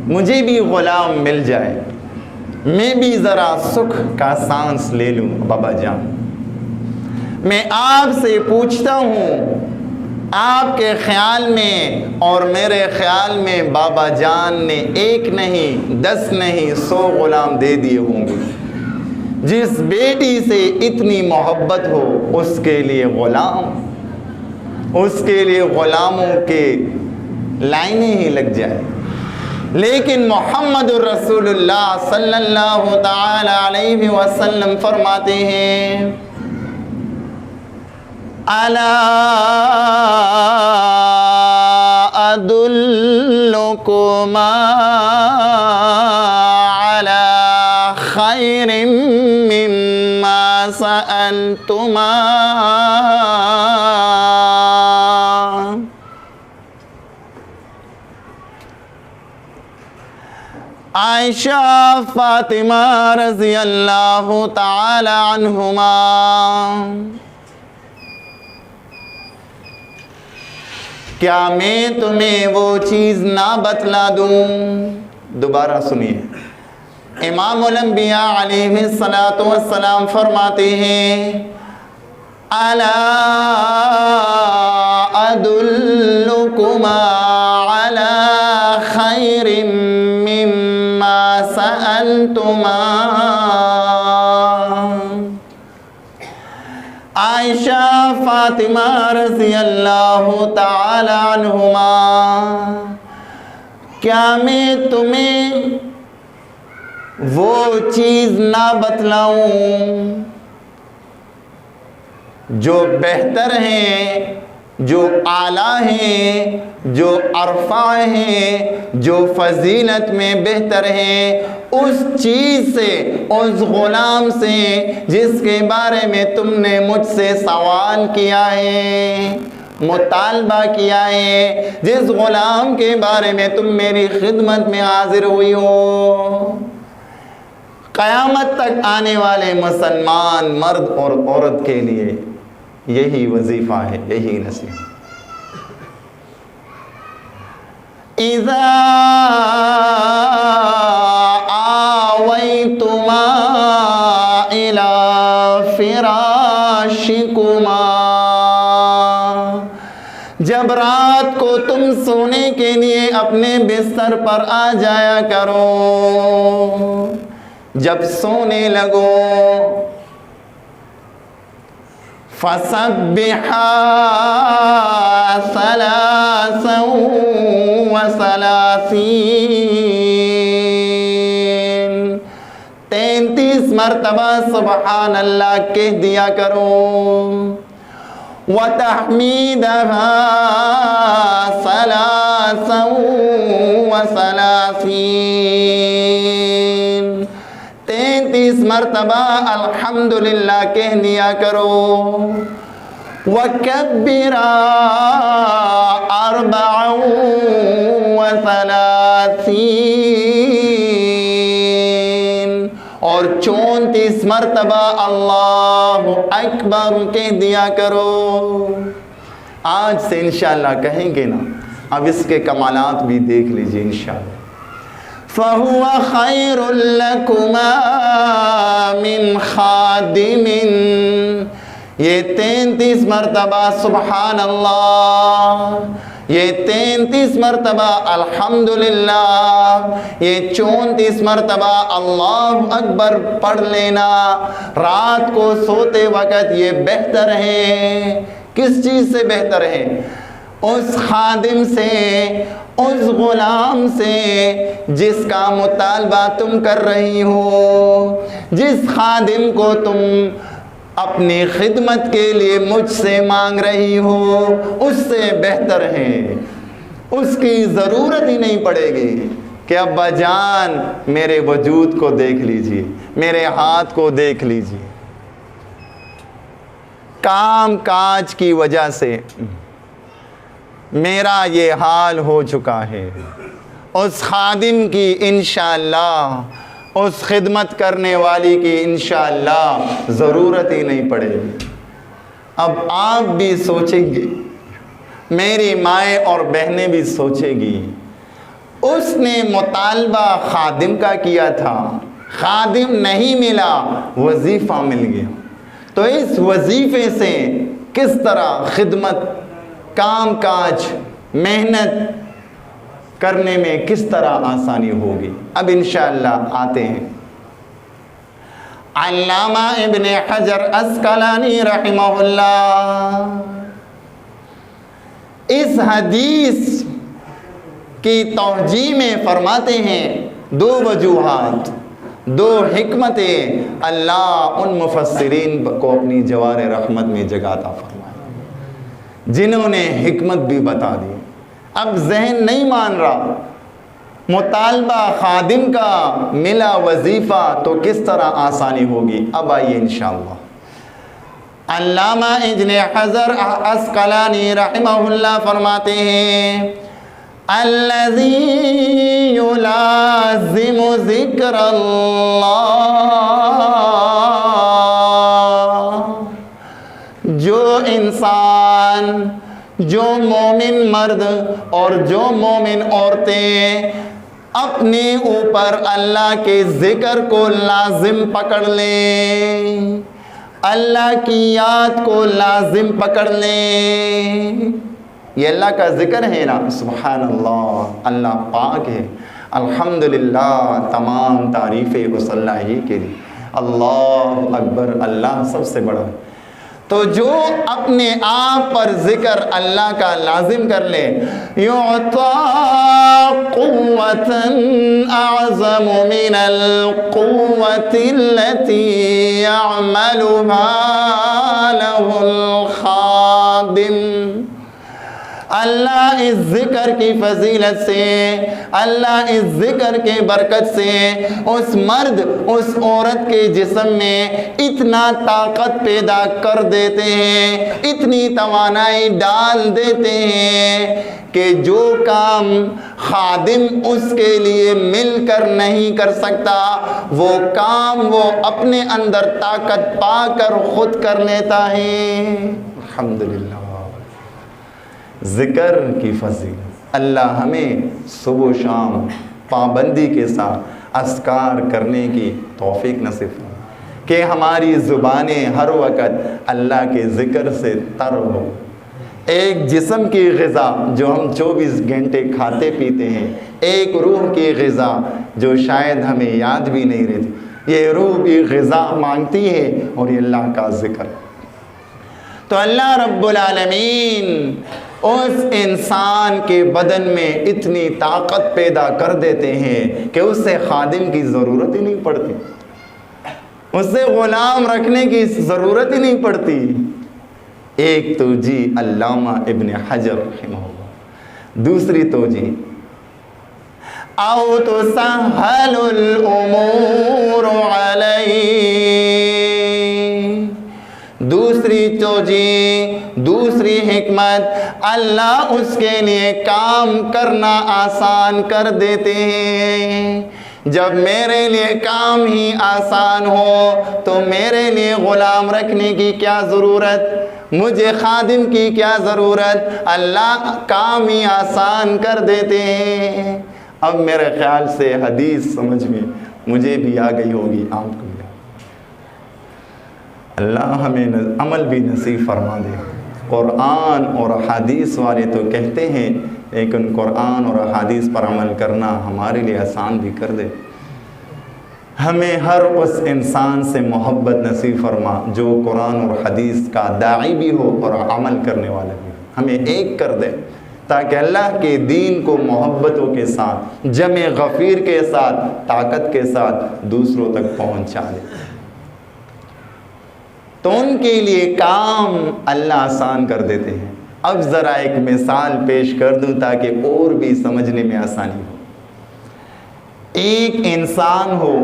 مجھے بھی غلام مل جائے، میں بھی ذرا سکھ کا سانس لے لوں بابا جان۔ میں آپ سے پوچھتا ہوں، آپ کے خیال میں اور میرے خیال میں بابا جان نے 1 نہیں 10 نہیں 100 غلام دے دیے ہوں گے۔ جس بیٹی سے اتنی محبت ہو اس کے لیے غلام، اس کے لیے غلاموں کے لائنیں ہی لگ جائے۔ لیکن محمد الرسول اللہ صلی اللہ تعالی علیہ وسلم فرماتے ہیں، الا ادلکما علی خیر مما سألتما۔ عائشہ فاطمہ رضی اللہ تعالی عنہما کیا میں تمہیں وہ چیز نہ بتلا دوں؟ دوبارہ سنیے، امام الانبیاء علیہ الصلاۃ والسلام فرماتے ہیں، الا ادلکما علی خیر مما سألتما۔ عائشہ فاطمہ رضی اللہ تعالی عنہما، کیا میں تمہیں وہ چیز نہ بتلاؤں جو بہتر ہیں، جو اعلیٰ ہیں، جو ارفع ہیں، جو فضیلت میں بہتر ہیں، اس چیز سے، اس غلام سے جس کے بارے میں تم نے مجھ سے سوال کیا ہے، مطالبہ کیا ہے، جس غلام کے بارے میں تم میری خدمت میں حاضر ہوئی ہو۔ قیامت تک آنے والے مسلمان مرد اور عورت کے لیے یہی وظیفہ ہے، یہی نصیحت۔ اذا آویتما الى فراشکما، جب رات کو تم سونے کے لیے اپنے بستر پر آ جایا کرو، جب سونے لگو، فَسَبِّحَا ثَلَاثًا وَثَلَاثِينَ، 33 مرتبہ سبحان اللہ کہہ دیا کرو، وَتَحْمِيدَهَا ثَلَاثًا وَثَلَاثِينَ، 33 مرتبہ الحمدللہ کہہ دیا کرو، وَكَبِّرَا 34 اور 34 مرتبہ اللہ اکبر کہہ دیا کرو۔ آج سے انشاءاللہ کہیں گے نا، اب اس کے کمالات بھی دیکھ لیجئے انشاءاللہ۔ فَهُوَ خَيْرٌ لَكُمَا مِنْ خَادِمٍ، یہ 33 مرتبہ سبحان اللہ، یہ 33 مرتبہ الحمدللہ، یہ 34 مرتبہ اللہ اکبر پڑھ لینا رات کو سوتے وقت یہ بہتر ہے۔ کس چیز سے بہتر ہے؟ اس خادم سے، اس غلام سے جس کا مطالبہ تم کر رہی ہو، جس خادم کو تم اپنی خدمت کے لیے مجھ سے مانگ رہی ہو، اس سے بہتر ہے۔ اس کی ضرورت ہی نہیں پڑے گی کہ ابا جان میرے وجود کو دیکھ لیجئے، میرے ہاتھ کو دیکھ لیجئے۔ کام کاج کی وجہ سے میرا یہ حال ہو چکا ہے، اس خادم کی انشاءاللہ، اس خدمت کرنے والی کی انشاءاللہ ضرورت ہی نہیں پڑے گی۔ اب آپ بھی سوچیں گے، میری مائیں اور بہنیں بھی سوچے گی اس نے مطالبہ خادم کا کیا تھا، خادم نہیں ملا، وظیفہ مل گیا، تو اس وظیفے سے کس طرح خدمت، کام کاج، محنت کرنے میں کس طرح آسانی ہوگی۔ اب انشاءاللہ آتے ہیں علامہ ابن حجر عسقلانی رحمہ اللہ اس حدیث کی توجیہ میں فرماتے ہیں دو وجوہات، دو حکمتیں اللہ ان مفسرین کو اپنی جوار رحمت میں جگہ عطا فرمائے جنہوں نے حکمت بھی بتا دی۔ اب ذہن نہیں مان رہا، مطالبہ خادم کا ملا وظیفہ تو کس طرح آسانی ہوگی۔ اب آئیے انشاءاللہ علامہ ابن حجر عسقلانی رحمہ اللہ فرماتے ہیں الذی یلازم ذکر اللہ، جو انسان، جو مومن مرد اور جو مومن عورتیں اپنے اوپر اللہ کے ذکر کو لازم پکڑ لیں، اللہ کی یاد کو لازم پکڑ لیں، یہ اللہ کا ذکر ہے نا، سبحان اللہ، اللہ پاک ہے، الحمدللہ، تمام تعریفیں اس اللہ ہی کے لیے، اللہ اکبر، اللہ سب سے بڑا ہے۔ تو جو اپنے آپ پر ذکر اللہ کا لازم کر لے، یعطا قوتا اعظم من القوت التي يعملها له الخادم۔ اللہ اس ذکر کی فضیلت سے، اللہ اس ذکر کے برکت سے اس مرد، اس عورت کے جسم میں اتنا طاقت پیدا کر دیتے ہیں، اتنی توانائی ڈال دیتے ہیں کہ جو کام خادم اس کے لیے مل کر نہیں کر سکتا، وہ کام وہ اپنے اندر طاقت پا کر خود کر لیتا ہے۔ الحمدللہ، ذکر کی فضیلت، اللہ ہمیں صبح و شام پابندی کے ساتھ اذکار کرنے کی توفیق نصیب فرمائے کہ ہماری زبانیں ہر وقت اللہ کے ذکر سے تر ہو۔ ایک جسم کی غذا جو ہم 24 گھنٹے کھاتے پیتے ہیں، ایک روح کی غذا جو شاید ہمیں یاد بھی نہیں رہتی، یہ روح کی غذا مانگتی ہے اور یہ اللہ کا ذکر۔ تو اللہ رب العالمین اس انسان کے بدن میں اتنی طاقت پیدا کر دیتے ہیں کہ اس سے خادم کی ضرورت ہی نہیں پڑتی، اس سے غلام رکھنے کی ضرورت ہی نہیں پڑتی۔ ایک توجیہ علامہ ابن حجر رحمہ اللہ، دوسری توجیہ او تسہل الامور علیہ، دوسری توجیہ، دوسری حکمت، اللہ اس کے لیے کام کرنا آسان کر دیتے ہیں۔ جب میرے لیے کام ہی آسان ہو تو میرے لیے غلام رکھنے کی کیا ضرورت، مجھے خادم کی کیا ضرورت، اللہ کام ہی آسان کر دیتے ہیں۔ اب میرے خیال سے حدیث سمجھ میں مجھے بھی آ گئی ہوگی، آپ کو بھی۔ اللہ ہمیں عمل بھی نصیب فرما دے۔ قرآن اور حدیث والے تو کہتے ہیں، لیکن قرآن اور حدیث پر عمل کرنا ہمارے لیے آسان بھی کر دے۔ ہمیں ہر اس انسان سے محبت نصیب فرما جو قرآن اور حدیث کا داعی بھی ہو اور عمل کرنے والا بھی ہو، ہمیں ایک کر دے تاکہ اللہ کے دین کو محبتوں کے ساتھ، جمع غفیر کے ساتھ، طاقت کے ساتھ دوسروں تک پہنچا دے۔ تو ان کے لیے کام اللہ آسان کر دیتے ہیں۔ اب ذرا ایک مثال پیش کر دوں تاکہ اور بھی سمجھنے میں آسانی ہو۔ ایک انسان ہو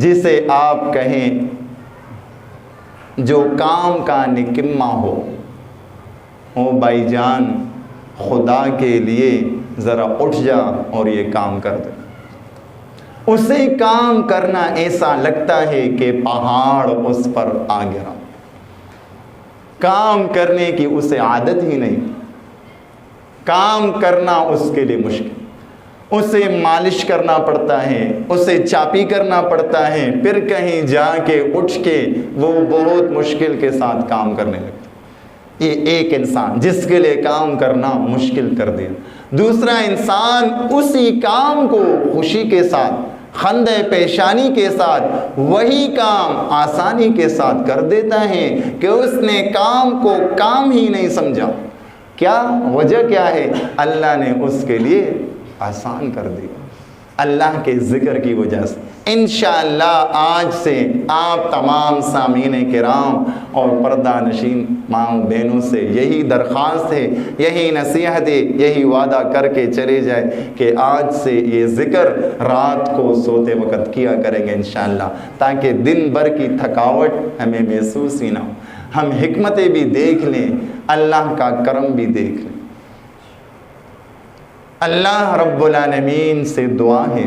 جسے آپ کہیں جو کام کا نکما ہو بھائی جان خدا کے لیے ذرا اٹھ جا اور یہ کام کر دے، اسے کام کرنا ایسا لگتا ہے کہ پہاڑ اس پر آ گرا، کام کرنے کی اسے عادت ہی نہیں، کام کرنا اس کے لیے مشکل، اسے مالش کرنا پڑتا ہے، اسے چاپی کرنا پڑتا ہے، پھر کہیں جا کے اٹھ کے وہ بہت مشکل کے ساتھ کام کرنے لگتا ہے۔ یہ ایک انسان جس کے لیے کام کرنا مشکل کر دیا، دوسرا انسان اسی کام کو خوشی کے ساتھ، خندۂ پیشانی کے ساتھ وہی کام آسانی کے ساتھ کر دیتا ہے کہ اس نے کام کو کام ہی نہیں سمجھا۔ کیا وجہ کیا ہے؟ اللہ نے اس کے لیے آسان کر دیا، اللہ کے ذکر کی وجہ سے۔ انشاءاللہ آج سے آپ تمام سامعین کرام اور پردہ نشین ماؤں بہنوں سے یہی درخواست ہے، یہی نصیحت ہے، یہی وعدہ کر کے چلے جائے کہ آج سے یہ ذکر رات کو سوتے وقت کیا کریں گے انشاءاللہ، تاکہ دن بھر کی تھکاوٹ ہمیں محسوس ہی نہ ہو، ہم حکمتیں بھی دیکھ لیں، اللہ کا کرم بھی دیکھ لیں۔ اللہ رب العالمین سے دعا ہے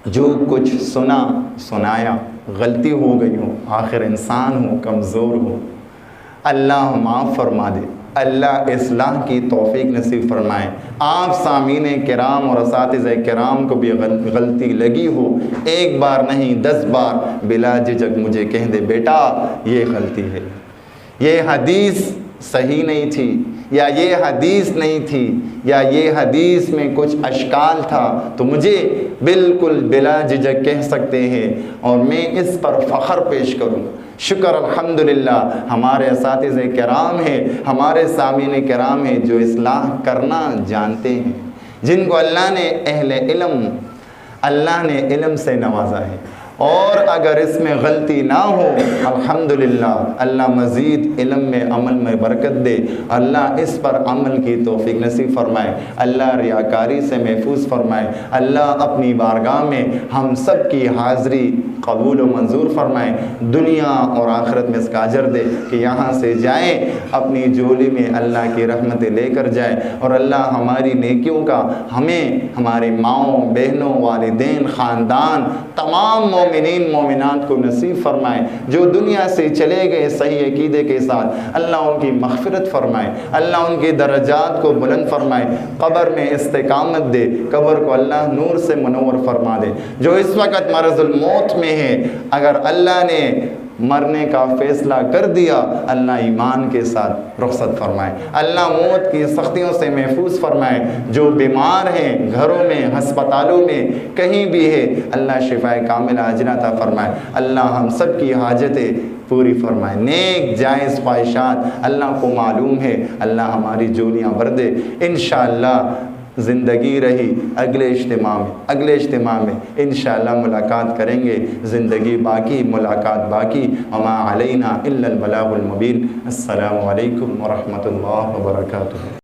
جو کچھ سنایا غلطی ہو گئی ہو، آخر انسان ہو، کمزور ہو، اللہ معاف فرما دے، اللہ اصلاح کی توفیق نصیب فرمائے۔ آپ سامعین کرام اور اساتذہ کرام کو بھی غلطی لگی ہو، ایک بار نہیں 10 بار بلا جھجک مجھے کہہ دے بیٹا یہ غلطی ہے، یہ حدیث صحیح نہیں تھی، یا یہ حدیث نہیں تھی، یا یہ حدیث میں کچھ اشکال تھا، تو مجھے بالکل بلا جھجک کہہ سکتے ہیں اور میں اس پر فخر پیش کروں۔ شکر الحمدللہ ہمارے اساتذہ کرام ہیں، ہمارے سامعین کرام ہیں جو اصلاح کرنا جانتے ہیں، جن کو اللہ نے اللہ نے علم سے نوازا ہے، اور اگر اس میں غلطی نہ ہو الحمدللہ اللہ مزید علم میں عمل میں برکت دے، اللہ اس پر عمل کی توفیق نصیب فرمائے، اللہ ریاکاری سے محفوظ فرمائے، اللہ اپنی بارگاہ میں ہم سب کی حاضری قبول و منظور فرمائے، دنیا اور آخرت میں اس کا اجر دے کہ یہاں سے جائیں اپنی جھولی میں اللہ کی رحمتیں لے کر جائیں، اور اللہ ہماری نیکیوں کا ہمیں، ہمارے ماؤں بہنوں، والدین، خاندان، تمام مومنین مومنات کو نصیب فرمائے۔ جو دنیا سے چلے گئے صحیح عقیدے کے ساتھ، اللہ ان کی مغفرت فرمائے، اللہ ان کے درجات کو بلند فرمائے، قبر میں استقامت دے، قبر کو اللہ نور سے منور فرما دے۔ جو اس وقت مرض الموت میں ہے، اگر اللہ نے مرنے کا فیصلہ کر دیا، اللہ ایمان کے ساتھ رخصت فرمائے، اللہ موت کی سختیوں سے محفوظ فرمائے۔ جو بیمار ہیں گھروں میں، ہسپتالوں میں، کہیں بھی ہے، اللہ شفاء کاملہ عاجلہ عطا فرمائے، اللہ ہم سب کی حاجتیں پوری فرمائے، نیک جائز خواہشات اللہ کو معلوم ہے، اللہ ہماری جولیاں بھر دے۔ انشاءاللہ زندگی رہی اگلے اجتماع میں انشاءاللہ ملاقات کریں گے، زندگی باقی، ملاقات باقی، وما علینا الا البلاغ المبین۔ السلام علیکم ورحمۃ اللہ وبرکاتہ۔